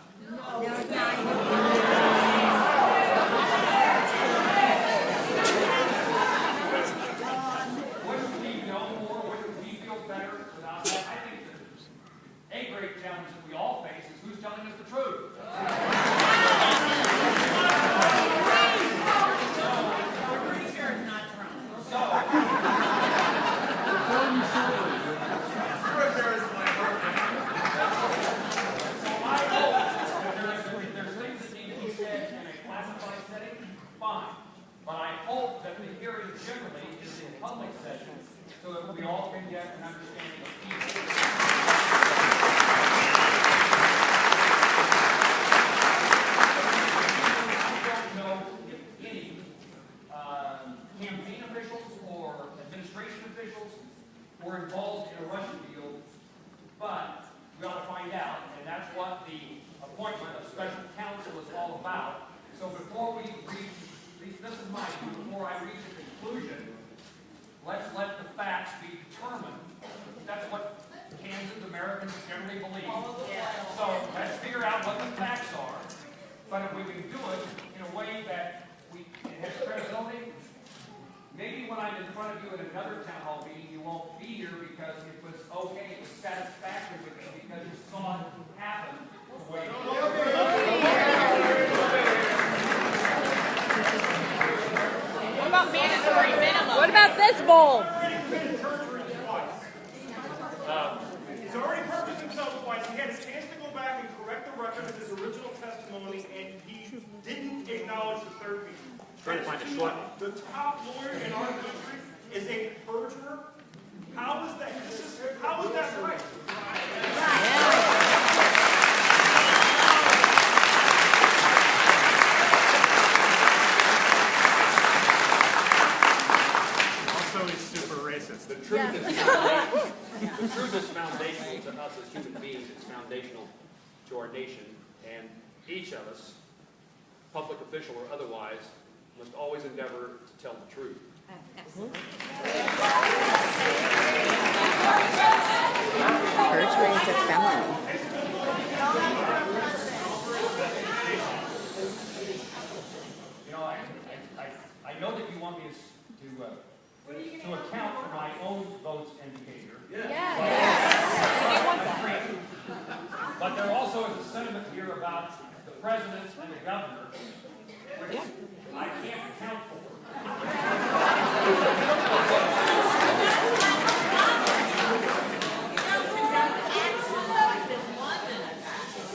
Wouldn't we know more? Wouldn't we feel better without that? I think a great challenge that we all face is who's telling us the truth. But I hope that the hearing generally is in public session so that we all can get an understanding of people. I don't know if any campaign officials or administration officials were involved in a Russian deal, but we ought to find out, and that's what the appointment of special counsel is all about. So before we reach, this is my view, before I reach a conclusion, let's let the facts be determined. That's what Kansas Americans generally believe. So let's figure out what the facts are, but if we can do it in a way that it has credibility, maybe when I'm in front of you at another town hall meeting, you won't be here because it was okay, it was satisfactory with you because you saw it happen the way it What about mandatory minimum? What about this bowl? He's already purchased himself twice. He had a chance to go back and correct the record of his original testimony, and he didn't acknowledge the third meeting. Trying to find a short. The top lawyer in our country is a perjurer. How is that? How is that right? Also, he's super racist. The truth is foundational. The truth is foundational to us as human beings. It's foundational to our nation, and each of us, public official or otherwise, must always endeavor to tell the truth. Perjury is a felony. You know, I know that you want me to account for my own votes and behavior. But there also is a sentiment here about the president and the governor, which I can't account for.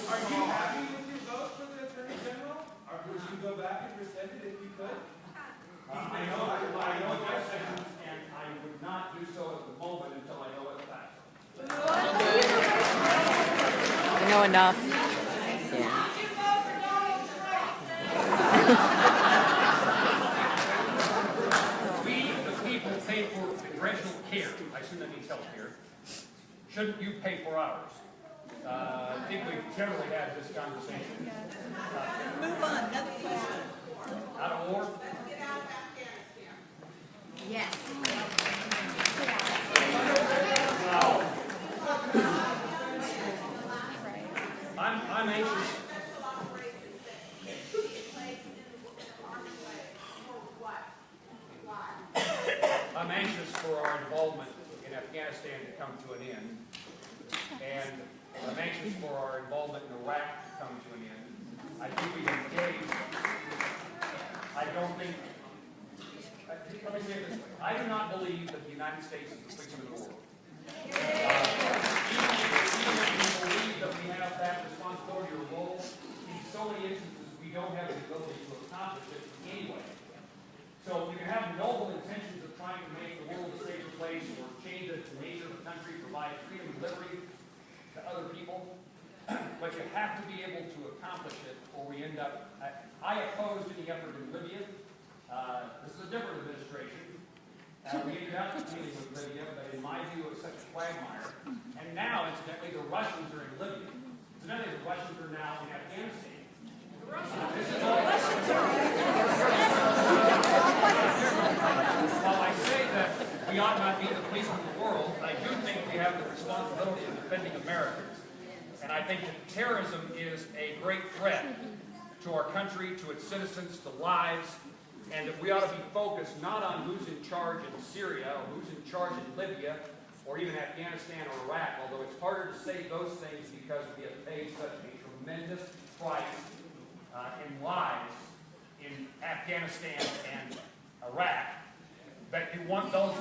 Are you happy with your vote for the Attorney General? Or would you go back and rescind it if you could? I know Judge Sessions, and I would not do so if know enough. We, the people, pay for congressional care. I assume that means health care. Shouldn't you pay for ours? I think we've generally had this conversation. Move on, another question. Out of war? Yes. I'm anxious. I'm anxious for our involvement in Afghanistan to come to an end, and I'm anxious for our involvement in Iraq to come to an end. I think we've engaged. I don't think. Let me say it this way. I do not believe that the United States is the fix of the world. Even if we believe that we have that responsibility or role, in so many instances we don't have the ability to accomplish it anyway. So you can have noble intentions of trying to make the world a safer place or change the nature of the country, provide freedom and liberty to other people, but you have to be able to accomplish it or we end up. I opposed any effort in Libya. This is a different administration. We ended up dealing with Libya, but in my view, it was such a quagmire. And now, incidentally, the Russians are in Libya. Incidentally, the Russians are now in Afghanistan. While I say that we ought not be the police of the world, I do think we have the responsibility of defending Americans. And I think that terrorism is a great threat to our country, to its citizens, to lives, and that we ought to be focused not on who's in charge in Syria or who's in charge in Libya or even Afghanistan or Iraq, although it's harder to say those things because we have paid such a tremendous price in lives in Afghanistan and Iraq, that you want those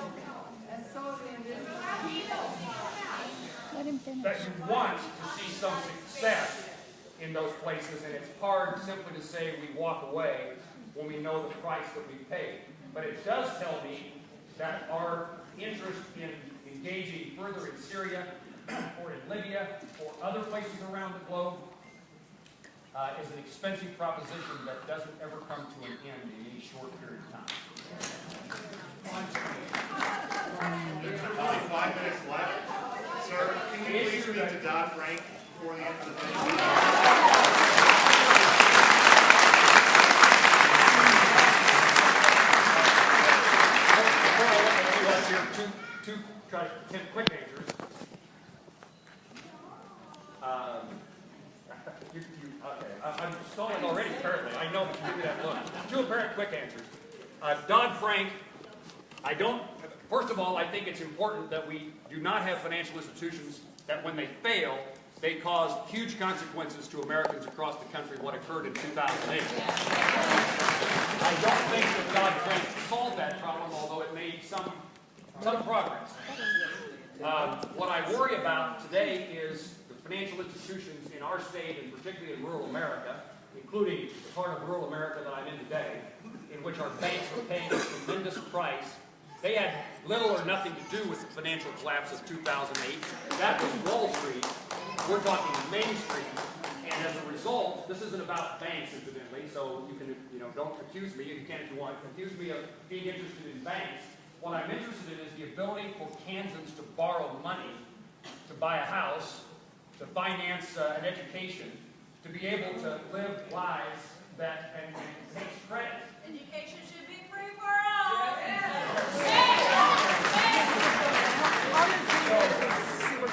that you want to see some success in those places, and it's hard simply to say we walk away when we know the price that we pay. But it does tell me that our interest in engaging further in Syria or in Libya or other places around the globe is an expensive proposition that doesn't ever come to an end in any short period of time. There's only 5 minutes left. Sir, can you please speak to Dodd-Frank before the end of the thing? Two 10 quick answers. I'm stalling already, apparently. I know you do that look. 2 apparent quick answers. Dodd-Frank, first of all, I think it's important that we do not have financial institutions that when they fail, they cause huge consequences to Americans across the country, what occurred in 2008. I don't think that Dodd-Frank solved that problem, although it made some progress. What I worry about today is the financial institutions in our state, and particularly in rural America, including the part of rural America that I'm in today, in which our banks are paying a tremendous price. They had little or nothing to do with the financial collapse of 2008. That was Wall Street. We're talking Main Street. And as a result, this isn't about banks, incidentally, so you can, don't accuse me, you can if you want, accuse me of being interested in banks. What I'm interested in is the ability for Kansans to borrow money to buy a house, to finance an education, to be able to live lives that and take credit. Education should be free for all.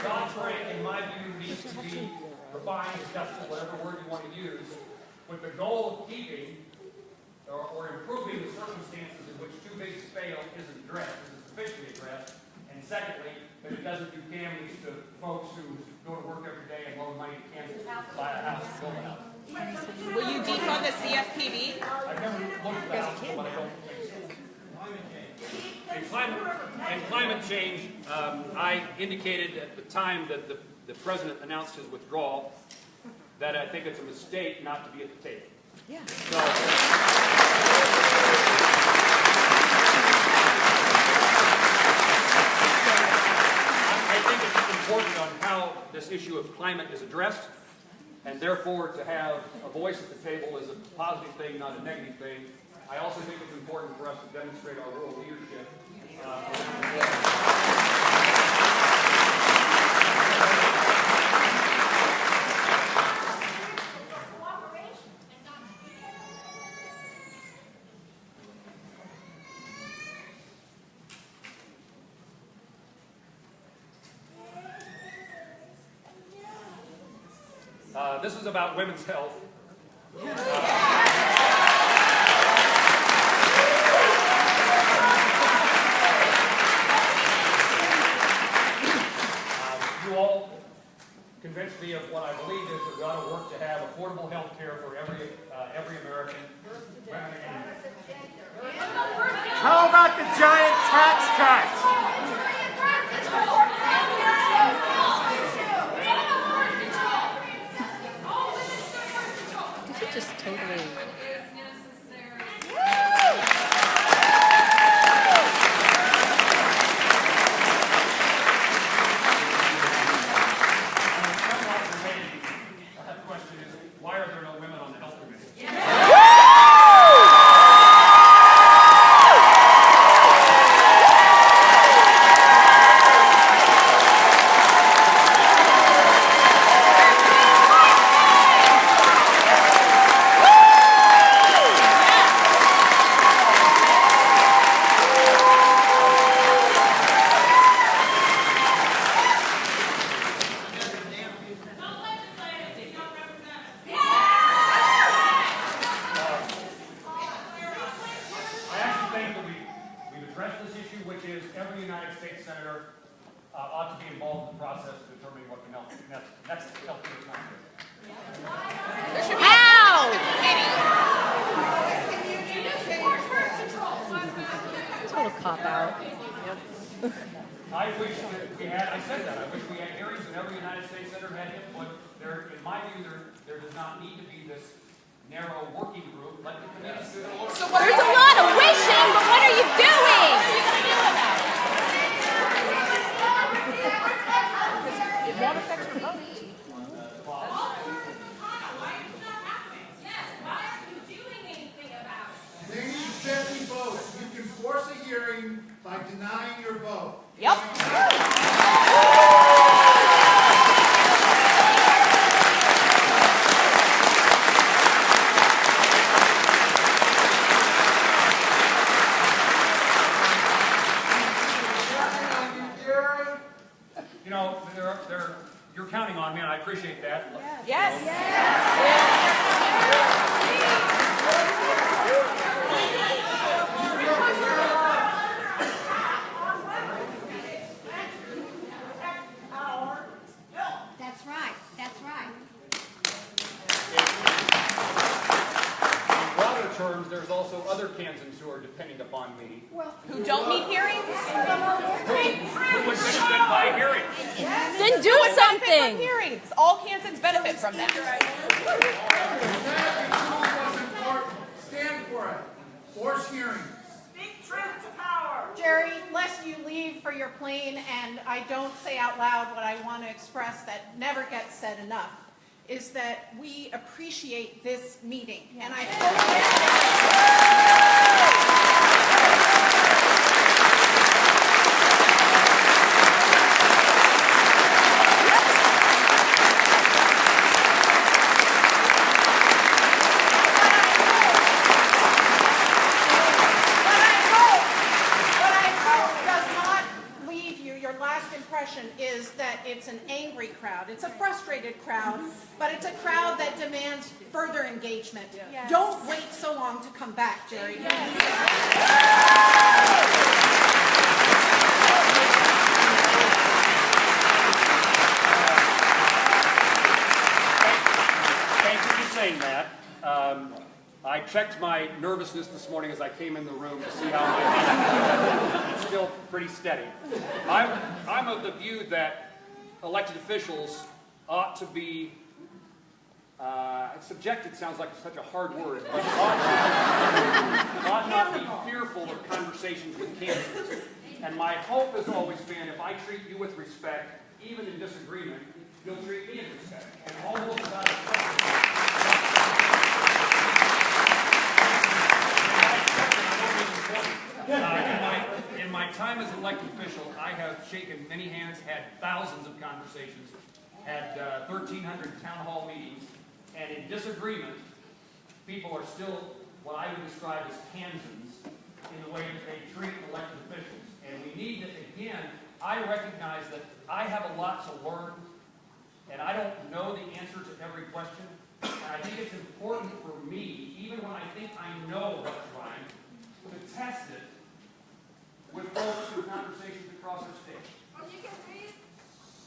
Dodd-Frank, in my view, needs to be refined, adjusted, whatever word you want to use, with the goal of keeping or improving the circumstances in which too big to fail isn't sufficiently addressed, and secondly, that it doesn't do damage to folks who go to work every day and loan money to Kansas to buy a house and build a house. Will you defund the CFPB? I've never looked at the house, but I don't think so. And climate change, I indicated at the time that the President announced his withdrawal that I think it's a mistake not to be at the table. Yeah. So, I think it's important on how this issue of climate is addressed. And therefore, to have a voice at the table is a positive thing, not a negative thing. I also think it's important for us to demonstrate our rural leadership. This is about women's health. You all convinced me of what I believe is that we ought to work to have affordable health care for every American. How about the giant tax cuts? Just totally. Question is, why are there no women on the health committee? Every United States senator ought to be involved in the process of determining what the next health care plan is. How? Total cop out. I wish that we had, I said that, I wish we had hearings and every United States senator had input. There, in my view, there does not need to be this narrow working group. Let the committee do it. So there's a lot of wishing, but what are you doing? What are you going to do about it? It won't affect your vote. They need 50 votes. You can force a hearing by denying your vote. Yep. You know, you're counting on me, and I appreciate that. Yes. That's right. That's right. In broader terms, there's also other Kansans who are depending upon me. Who don't need hearings? Who would benefit by hearings? Then do something. Hearings. All Kansans benefit from that. Stand for it. Force hearing. Speak truth to power. Jerry, lest you leave for your plane and I don't say out loud what I want to express that never gets said enough, is that we appreciate this meeting. And I is that it's an angry crowd. It's a frustrated crowd, but it's a crowd that demands further engagement. Yes. Don't wait so long to come back, Jerry. Yes. Thank you for saying that. I checked my nervousness this morning as I came in the room to see how it's still pretty steady. I'm of the view that elected officials ought to be, subjected sounds like such a hard word, but ought not be fearful of conversations with candidates. And my hope has always been, if I treat you with respect, even in disagreement, you'll treat me in respect. And almost without in my time as an elected official, I have shaken many hands, had thousands of conversations, had 1,300 town hall meetings, and in disagreement, people are still what I would describe as Kansans in the way that they treat elected officials. And we need to, again, I recognize that I have a lot to learn, and I don't know the answer to every question. And I think it's important for me, even when I think I know what's right, to test it with folks through conversations across our state. Well, you can read.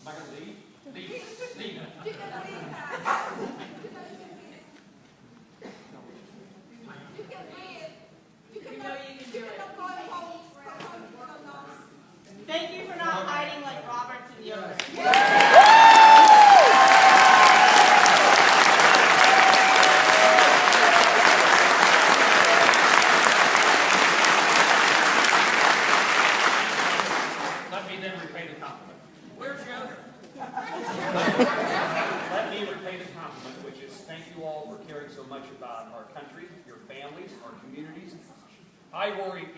Am I going to leave? Leave. Leave. You can read. You can read. You can know you can do it. Thank you for not hiding like Roberts and Yoder. Let me then repay the compliment. Where's Yoder? Let me repay the compliment, which is thank you all for caring so much about our country, your families, our communities. I worry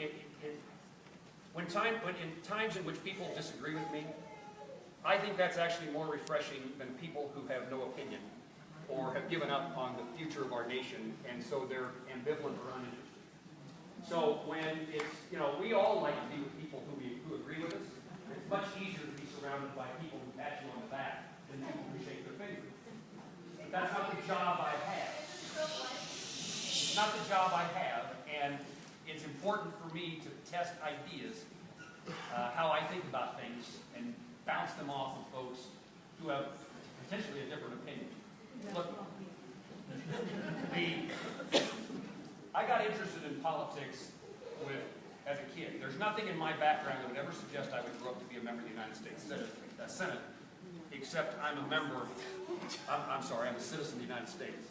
when in times in which people disagree with me, I think that's actually more refreshing than people who have no opinion or have given up on the future of our nation, and so they're ambivalent or uninterested. So when it's, we all like to be with people who agree with us. It's much easier to be surrounded by people who pat you on the back than people who shake their finger. But that's not the job I have. It's not the job I have, and it's important for me to test ideas, how I think about things, and bounce them off of folks who have potentially a different opinion. Look, I got interested in politics as a kid. There's nothing in my background that would ever suggest I would grow up to be a member of the United States Senate, except I'm a citizen of the United States.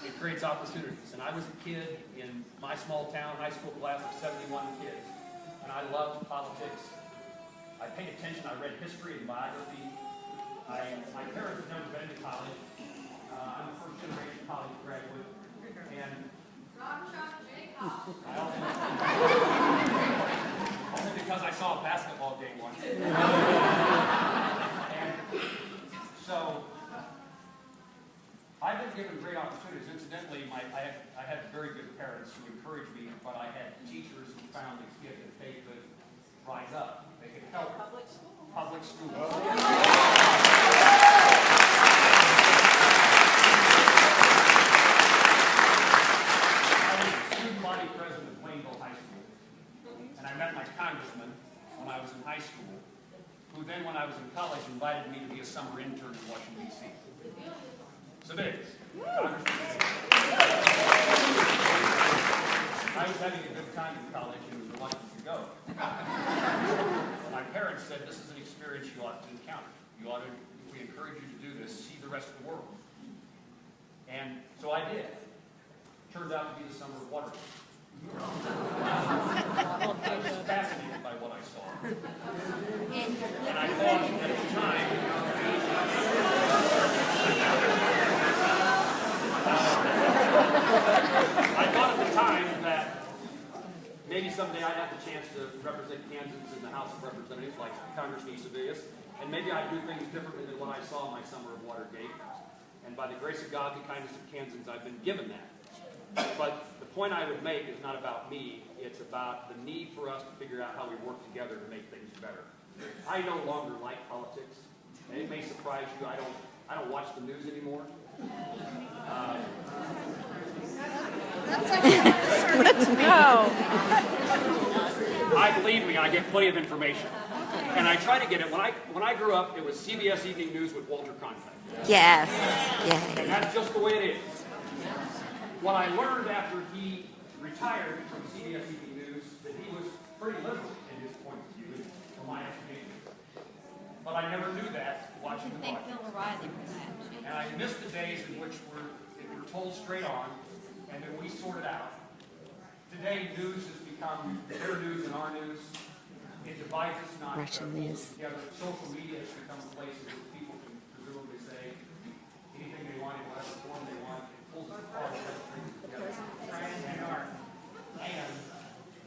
It creates opportunities. And I was a kid in my small town high school class of 71 kids, and I loved politics. I paid attention. I read history and biography. My parents had never been to college. I'm a first-generation college graduate, and only because I saw a basketball game once. And so I've been given great opportunities. Incidentally, I had very good parents who encouraged me, but I had teachers who found it that they could rise up. They could help. Public school. I was student body president of Plainville High School, and I met my congressman when I was in high school, who then, when I was in college, invited me to be a summer intern in Washington, D.C. So there it is. I was having a good time in college and was reluctant to go. My parents said, this is an experience you ought to encounter. We encourage you to do this, see the rest of the world. And so I did. Turned out to be the summer of Watergate. I was fascinated by what I saw. And I thought at the time, that maybe someday I'd have the chance to represent Kansas in the House of Representatives like Congressman Senator, and maybe I'd do things differently than what I saw in my summer of Watergate. And by the grace of God, the kindness of Kansans, I've been given that. But the point I would make is not about me. It's about the need for us to figure out how we work together to make things better. I no longer like politics. And it may surprise you. I don't watch the news anymore. No. Believe me, I get plenty of information. And I try to get it. When I grew up, it was CBS Evening News with Walter Cronkite. Yes. And that's just the way it is. What I learned after he retired from CBS Evening News, that he was pretty liberal in his point of view, from my estimation. But I never knew that watching the broadcast. And I miss the days in which we're told straight on, and then we sort it out. Today, news has become their news and our news. It divides us, not Russian news. together. Social media has become a place where people can presumably want, in whatever form they want, and pulls it apart and brings it together. And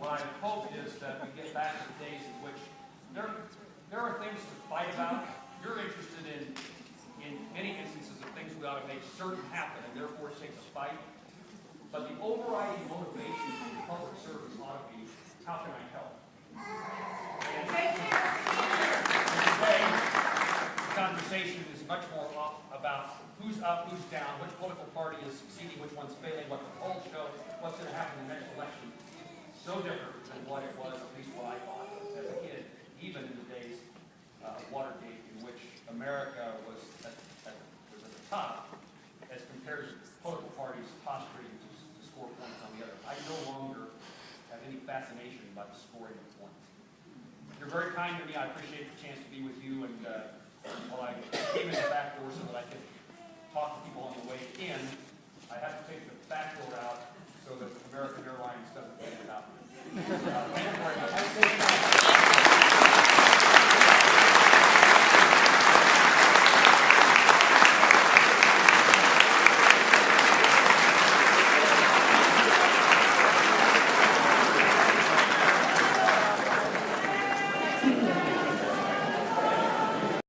what I hope is that we get back to the days in which there are things to fight about. You're interested in many instances of things we ought to make certain happen, and therefore it takes a fight. But the overriding motivation for public service ought to be, how can I help? And today, the conversation is much more about who's up, who's down, which political party is succeeding, which one's failing, what the polls show, what's going to happen in the next election. So different than what it was, at least what I thought as a kid, even in the days of Watergate, in which America was at the top as compared to political parties posturing to score points on the other. I no longer have any fascination by the scoring of points. You're very kind to me. I appreciate the chance to be with you. And while I came in the back door so that I could talk to people on the way in, I have to take the back door out so that American Airlines doesn't get it out.